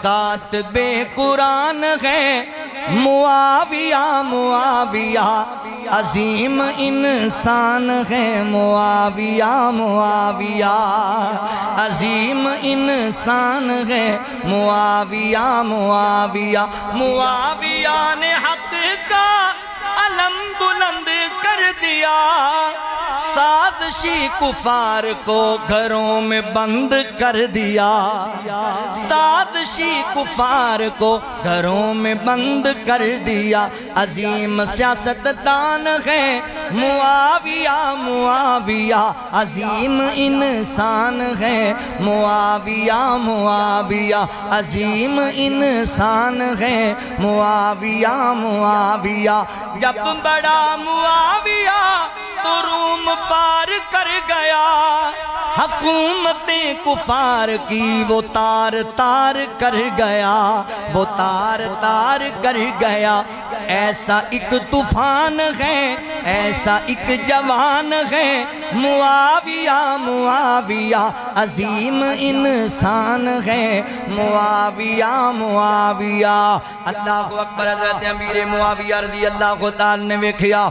کاتب قرآن ہے معاویہ معاویہ عظیم انسان ہے معاویہ معاویہ عظیم انسان ہے معاویہ معاویہ معاویہ نے حق کا علم بلند کر دیا سازشی کفار کو گھروں میں بند کر دیا سازشی کفار کو گھروں میں بند کر دیا عظیم سیاستدان ہے معاویہ معاویہ عظیم انسان ہے معاویہ معاویہ عظیم انسان ہے معاویہ معاویہ جب بڑا معاویہ تو روم پار کر گیا حکومتیں کفار کی وہ تار تار کر گیا وہ تار تار کر گیا ایسا ایک طوفان ہے ایسا ایک جوان ہے معاویہ معاویہ عظیم انسان ہے معاویہ معاویہ اللہ اکبر حضرت امیر معاویہ رضی اللہ تعالی نے ویکھیا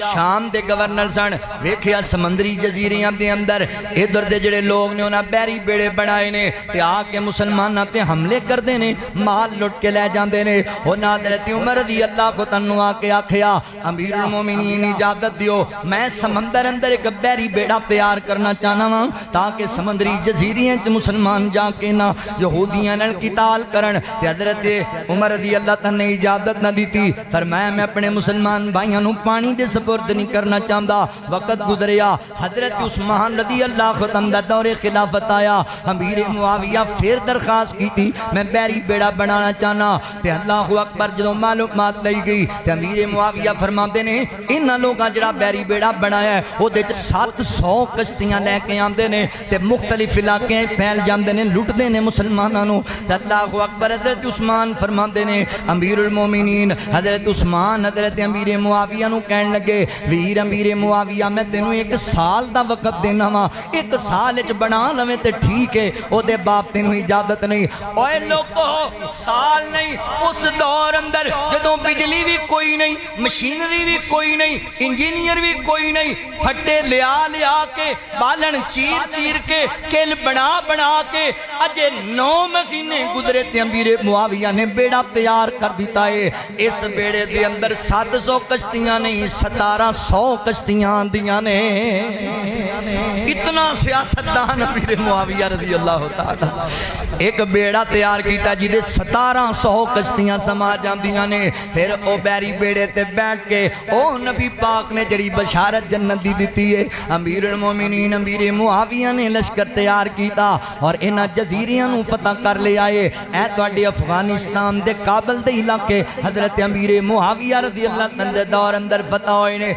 شام دے گورنر سن ویکھیا سمندری جزیریاں دے اندر ادھر دے جڑے لوگ نے انہاں بیری بیڑے بنائے نے تے آ کے مسلماناں تے حملے کردے نے مال لٹ کے لے جاندے نے انہاں حضرت عمر رضی اللہ عنہ آ کے آکھیا امیر المومنین اجازت دیو میں سمندر اندر ایک بیری بیڑا تیار کرنا چاہنا ہاں تاکہ سمندری جزیریاں چ مسلمان جا کے نہ یہودیاں نال قتال کرن تے حضرت عمر رضی اللہ عنہ نے اجازت نہ دیتی فرمایا میں اپنے مسلمان بھائیاں نوں پانی دے سپرد نہیں کرنا چاہتا وقت گزریا حضرت عثمان رضی اللہ عنہ دور خلافت آیا امیر معاویہ پھر درخواست کی تھی میں بیری بیڑا بنانا چاہنا تے اللہ اکبر جدو معلومات لئی گئی تے امیر معاویہ فرماتے نے انہاں لوگاں جڑا بیری بیڑا بنایا ہے وہ دے 700 کشتیاں لے کے آندے نے تے مختلف علاقے پھیل جاندے نے لٹ دے نے مسلماناں نو تے اللہ اکبر حضرت عثمان فرماتے نے امیر المومنین حضرت عثمان حضرت امیر معاویہ نو کہن لگے ویر امیر معاویہ میں تینوں ایک سال دا وقت دینا وا ایک سال اچ بنا لویں تے ٹھیک ہے او دے باپ تینوں اجازت نہیں اوے لوگو سال نہیں اس دور اندر جدوں بجلی بھی کوئی نہیں مشینری بھی کوئی نہیں انجینئر بھی کوئی نہیں پھٹے لیا لیا کے بالن چیر چیر کے کل بنا بنا کے اجے 9 مہینے گزرے تے امیر معاویہ نے بیڑا تیار کر دیتا ہے اس بیڑے دے اندر 700 کشتیاں نہیں 1700 کشتیاں دیاں نے اتنا سیاستدان امیر معاویہ رضی اللہ تعالی ایک بیڑا تیار کیتا جی دے 1700 کشتیاں سما جاندیاں نے پھر او بیری بیڑے تے بیٹھ کے او نبی پاک نے جڑی بشارت جنت دی دیتی ہے امیر المومنین امیر معاویہ نے لشکر تیار کیتا اور انہاں جزیریاں نو فتح کر لے آئے اے تواڈے افغانستان دے کابل دے علاقے حضرت امیر معاویہ رضی اللہ عنہ دے دور اندر فتح ہوئے نے